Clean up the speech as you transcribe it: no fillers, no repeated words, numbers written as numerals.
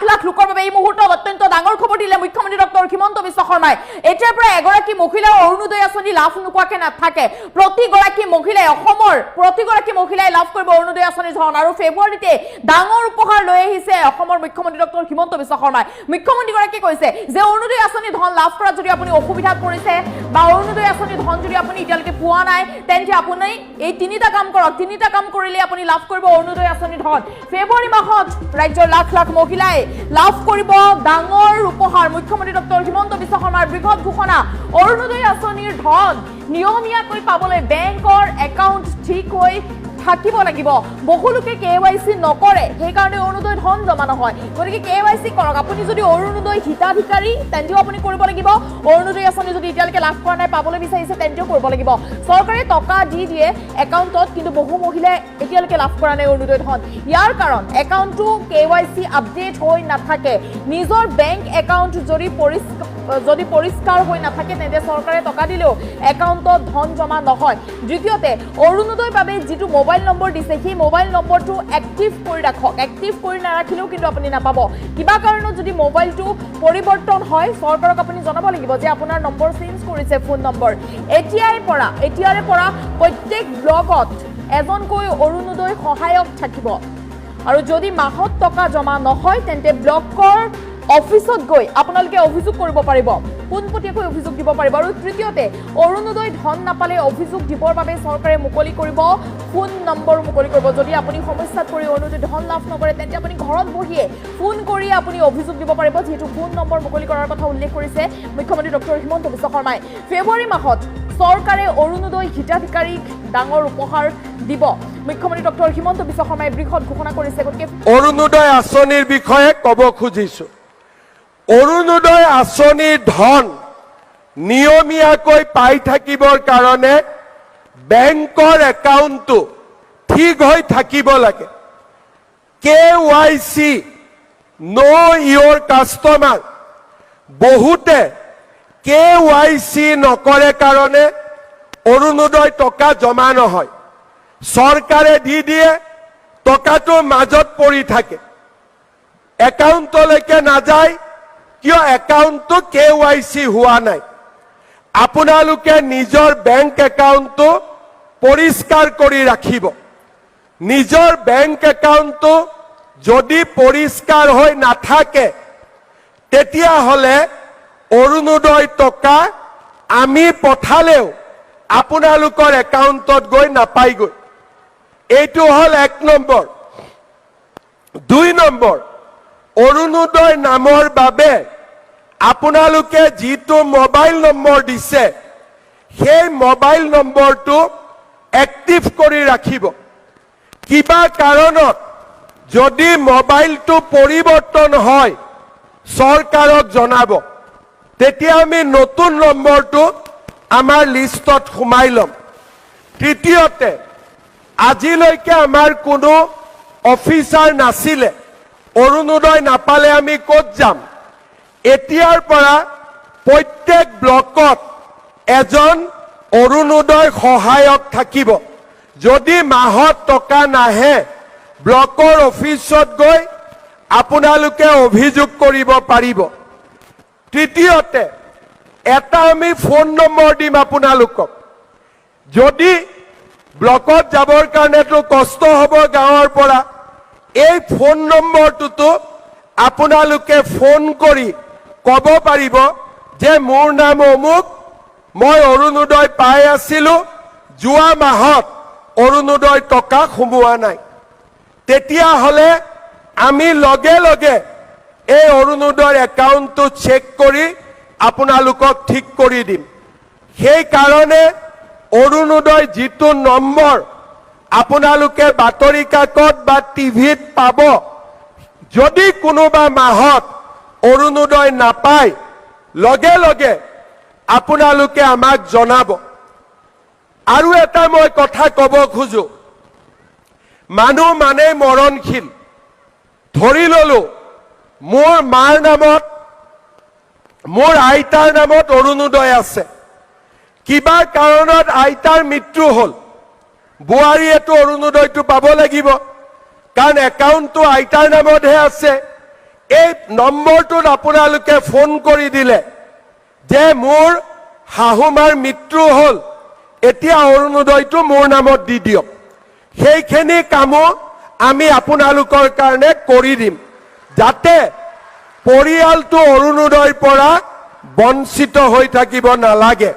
লাখ লোকৰ বাবে এই মুহূৰ্তত অত্যন্ত ডাঙৰ খবৰ দিলে মুখ্যমন্ত্ৰী ডক্টৰ হিমন্ত বিশ্ব শৰ্মাই। এতিয়াৰ পৰা এগৰাকী মহিলাৰ অৰুণোদয় আঁচনি লাভ নোপোৱাকে নাথাকে। প্ৰতিগৰাকী মহিলাই অসমৰ প্ৰতিগৰাকী মহিলাই লাভ কৰিব অৰুণোদয় আঁচনিৰ ধন। আৰু ফেব্ৰুৱাৰীতে ডাঙৰ উপহাৰ লৈ আহিছে অসমৰ মুখ্যমন্ত্ৰী ডক্টৰ হিমন্ত বিশ্ব শৰ্মাই। মুখ্যমন্ত্ৰীগৰাকীয়ে কৈছে যে অৰুণোদয় আঁচনি ধন লাভ কৰাত যদি আপুনি অসুবিধাত পৰিছে বা অৰুণোদয় আঁচনি ধন যদি আপুনি এতিয়ালৈকে পোৱা নাই, তেন্তে আপুনি এই তিনিটা কাম কৰক। তিনিটা কাম কৰিলে আপুনি লাভ কৰিব অৰুণোদয় আঁচনি ধন। ফেব্ৰুৱাৰী মাহত ৰাজ্যৰ লাখ লাখ মহিলাই লাভ কৰিব ডাঙৰ উপহাৰ। মুখ্যমন্ত্ৰী ডক্টৰ হিমন্ত বিশ্ব শৰ্মাৰ বৃহৎ ঘোষণা। অৰুণোদয় আঁচনিৰ ধন নিয়মীয়াকৈ পাবলৈ বেংকৰ একাউণ্ট ঠিক হৈ থাকিব লাগিব। বহু লোকে KYC নকৰে, সেইকাৰণে অৰুণোদয় ধন জমা নহয়। গতিকে KYC কৰক। আপুনি যদি অৰুণোদয় হিতাধিকাৰী তেন্তেও আপুনি কৰিব লাগিব। অৰুণোদয় আঁচনি যদি এতিয়ালৈকে লাভ কৰা নাই, পাবলৈ বিচাৰিছে, তেন্তেও কৰিব লাগিব। চৰকাৰে টকা দি দিয়ে একাউণ্টত, কিন্তু বহু মহিলাই এতিয়ালৈকে লাভ কৰা নাই অৰুণোদয় ধন। ইয়াৰ কাৰণ একাউণ্টটো KYC আপডেট হৈ নাথাকে। নিজৰ বেংক একাউণ্ট যদি পৰিষ্কাৰ হৈ নাথাকে, তেন্তে চৰকাৰে টকা দিলেও একাউণ্টত ধন জমা নহয়। দ্বিতীয়তে অৰুণোদয়ৰ বাবে যিটো মোবাইল নম্বৰ দিছে, সেই মোবাইল নম্বৰটো এক্টিভ কৰি ৰাখক। এক্টিভ কৰি নাৰাখিলেও কিন্তু আপুনি নাপাব। কিবা কাৰণত যদি মোবাইলটো পৰিৱৰ্তন হয়, চৰকাৰক আপুনি জনাব লাগিব যে আপোনাৰ নম্বৰ চেঞ্জ কৰিছে ফোন নম্বৰ। এতিয়াৰে পৰা প্ৰত্যেক ব্লকত এজনকৈ অৰুণোদয় সহায়ক থাকিব। আৰু যদি মাহত টকা জমা নহয়, তেন্তে ব্লকৰ অফিচত গৈ আপোনালোকে অভিযোগ কৰিব পাৰিব, পোনপটীয়াকৈ অভিযোগ দিব পাৰিব। আৰু তৃতীয়তে অৰুণোদয় ধন নাপালে অভিযোগ দিবৰ বাবে চৰকাৰে মুকলি কৰিব ফোন নম্বৰ মুকলি কৰিব। যদি আপুনি সমস্যাত পৰি অৰুণোদয় ধন লাভ নকৰে, তেন্তে আপুনি ঘৰত বহিয়ে ফোন কৰি আপুনি অভিযোগ দিব পাৰিব। যিহেতু ফোন নম্বৰ মুকলি কৰাৰ কথা উল্লেখ কৰিছে মুখ্যমন্ত্ৰী ডক্টৰ হিমন্ত বিশ্ব শৰ্মাই। ফেব্ৰুৱাৰী মাহত চৰকাৰে অৰুণোদয় হিতাধিকাৰীক ডাঙৰ উপহাৰ দিব। মুখ্যমন্ত্ৰী ডক্টৰ হিমন্ত বিশ্ব শৰ্মাই বৃহৎ ঘোষণা কৰিছে। গতিকে অৰুণোদয় আঁচনিৰ বিষয়ে ক'ব খুজিছো। অৰুণোদয় আঁচনিৰ ধন নিয়মীয়াকৈ পাই থাকিবৰ কাৰণে বেংকৰ একাউণ্টটো ঠিক হৈ থাকিব লাগে। KYC know your customer, বহুতে KYC নকৰে কাৰণে অৰুণোদয় টকা জমা নহয়। চৰকাৰে দি দিয়ে, টকাটো মাজত পৰি থাকে, একাউণ্টলৈকে নাযায়। কিয়? একাউণ্টটো KYC হোৱা নাই। আপোনালোকে নিজৰ বেংক একাউণ্টটো পৰিষ্কাৰ কৰি ৰাখিব। নিজৰ বেংক একাউণ্টটো যদি পৰিষ্কাৰ হৈ নাথাকে, তেতিয়াহ'লে অৰুণোদয় টকা আমি পঠালেও আপোনালোকৰ একাউণ্টত গৈ নাপায়গৈ। এইটো হ'ল 1 নম্বৰ। 2 নম্বৰ, অৰুণোদয় নামৰ বাবে আপোনালোকে যিটো মোবাইল নম্বৰ দিছে, সেই মোবাইল নম্বৰটো এক্টিভ কৰি ৰাখিব। কিবা কাৰণত যদি মোবাইলটো পৰিৱৰ্তন হয়, চৰকাৰক জনাব। তেতিয়া আমি নতুন নম্বৰটো আমাৰ লিষ্টত সোমাই ল'ম। তৃতীয়তে, আজিলৈকে আমাৰ কোনো অফিচাৰ নাছিলে। অৰুণোদয় নাপালে আমি ক'ত যাম? এতিয়াৰ পৰা প্ৰত্যেক ব্লকত এজন অৰুণোদয় সহায়ক থাকিব। যদি মাহত টকা নাহে, ব্লকৰ অফিচত গৈ আপোনালোকে অভিযোগ কৰিব পাৰিব। তৃতীয়তে, এটা আমি ফোন নম্বৰ দিম আপোনালোকক। যদি ব্লকত যাবৰ কাৰণেতো কষ্ট হ'ব গাঁৱৰ পৰা, এই ফোন নম্বৰটোতো আপোনালোকে ফোন কৰি ক'ব পাৰিব যে মোৰ নাম অমুক, মই অৰুণোদয় পাই আছিলো, যোৱা মাহত অৰুণোদয় টকা সোমোৱা নাই। তেতিয়াহ'লে আমি লগে লগে এই অৰুণোদয়ৰ একাউণ্টটো চেক কৰি আপোনালোকক ঠিক কৰি দিম। সেইকাৰণে অৰুণোদয় যিটো নম্বৰ আপোনালোকে বাতৰি কাকত বা টিভিত পাব, যদি কোনোবা মাহত অৰুণোদয় নাপায়, লগে লগে আপোনালোকে আমাক জনাব। আৰু এটা মই কথা ক'ব খোজো। মানুহ মানে মৰণশীল। ধৰি ললো মোৰ মাৰ নামত, মোৰ আইতাৰ নামত অৰুণোদয় আছে। কিবা কাৰণত আইতাৰ মৃত্যু হ'ল, বোৱাৰীয়েতো অৰুণোদয়টো পাব লাগিব, কাৰণ একাউণ্টটো আইতাৰ নামতহে আছে। এই নম্বৰটোত আপোনালোকে ফোন কৰি দিলে যে মোৰ শাহুমাৰ মৃত্যু হ'ল, এতিয়া অৰুণোদয়টো মোৰ নামত দি দিয়ক। সেইখিনি কামো আমি আপোনালোকৰ কাৰণে কৰি দিম, যাতে পৰিয়ালটো অৰুণোদয়ৰ পৰা বঞ্চিত হৈ থাকিব নালাগে।